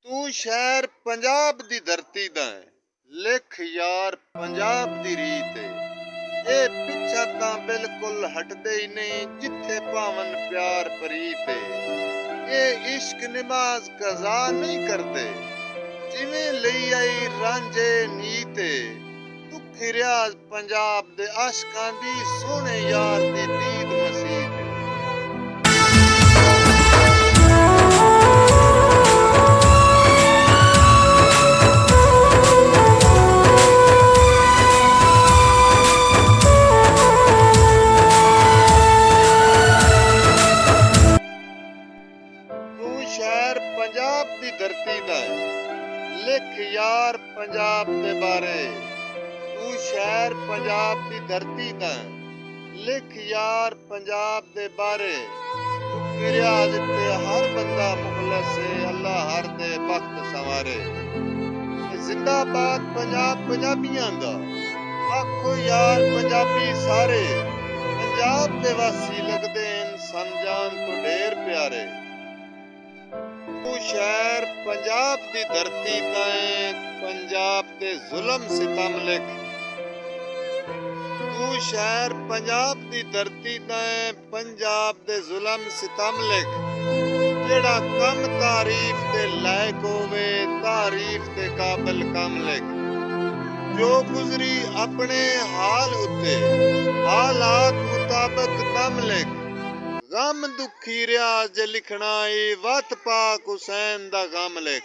ਤੂੰ ਸ਼ਹਿਰ ਪੰਜਾਬ ਦੀ ਧਰਤੀ ਦਾ ਹੈ, ਲਿਖ ਯਾਰ ਪੰਜਾਬ ਦੀ ਰੀਤ ਏ। ਇਹ ਪਿੱਛਾ ਤਾਂ ਬਿਲਕੁਲ ਹਟਦੇ ਹੀ ਨਹੀਂ, ਜਿੱਥੇ ਭਾਵਨ ਪਿਆਰ ਪ੍ਰੀਤ ਏ। ਇਹ ਇਸ਼ਕ ਨਮਾਜ਼ ਕਜ਼ਾ ਨਹੀਂ ਕਰਦੇ, ਜਿਵੇਂ ਲਈ ਆਈ ਰਾਂਝੇ ਨੀਤ ਏ। ਦੁੱਖ ਰਿਆਜ਼ ਪੰਜਾਬ ਦੇ ਆਸ਼ਕਾਂ ਦੀ, ਸੋਹਣੇ ਯਾਰ ਦੀ ਦੀਦ ਮਸੀਤ ਏ। ਸ਼ਹਿਰ ਪੰਜਾਬ ਦੀ ਧਰਤੀ ਦਾ ਹੈ, ਲਿਖ ਯਾਰ ਪੰਜਾਬ ਦੇ ਬਾਰੇ। ਤੂੰ ਸ਼ਹਿਰ ਪੰਜਾਬ ਦੀ ਧਰਤੀ ਦਾ ਹੈ, ਲਿਖ ਯਾਰ ਪੰਜਾਬ ਦੇ ਬਾਰੇ। ਰਿਆਜ਼ ਤੇ ਹਰ ਬੰਦਾ ਮੁਖਲਸ ਏ, ਅੱਲਾ ਹਰ ਦੇ ਬਖਤ ਸੰਵਾਰੇ। ਜ਼ਿੰਦਾਬਾਦ ਪੰਜਾਬ ਪੰਜਾਬੀਆਂ ਦਾ, ਆਖੋ ਯਾਰ ਪੰਜਾਬੀ ਸਾਰੇ। ਪੰਜਾਬ ਦੇ ਵਾਸੀ ਲੱਗਦੇ ਇਨਸਾਨ ਜਾਨ ਤੋਂ ਢੇਰ ਪਿਆਰੇ। ਤੂੰ ਸ਼ਹਿਰ ਪੰਜਾਬ ਦੀ ਧਰਤੀ ਤਾਂ ਪੰਜਾਬ ਤੇ ਜ਼ੁਲਮ ਸਿਤਮ ਲਿਖ। ਤੂੰ ਸ਼ਹਿਰ ਪੰਜਾਬ ਦੀ ਧਰਤੀ ਤਾਂ ਪੰਜਾਬ ਦੇ ਜ਼ੁਲਮ ਸਿਤਮ ਲਿਖ। ਜਿਹੜਾ ਕੰਮ ਤਾਰੀਫ ਦੇ ਲਾਇਕ ਹੋਵੇ, ਤਾਰੀਫ ਦੇ ਕਾਬਿਲ ਕੰਮ ਲਿਖ। ਜੋ ਗੁਜ਼ਰੀ ਆਪਣੇ ਹਾਲ ਉੱਤੇ, ਹਾਲਾਤ ਮੁਤਾਬਕ ਦਮ ਲਿਖ। ਗਮ ਦੁਖੀ ਰਿਆਜ਼ ਜੇ ਲਿਖਣਾ ਏ, ਵਤ ਪਾਕ ਹੁਸੈਨ ਦਾ ਗਮ ਲਿਖ।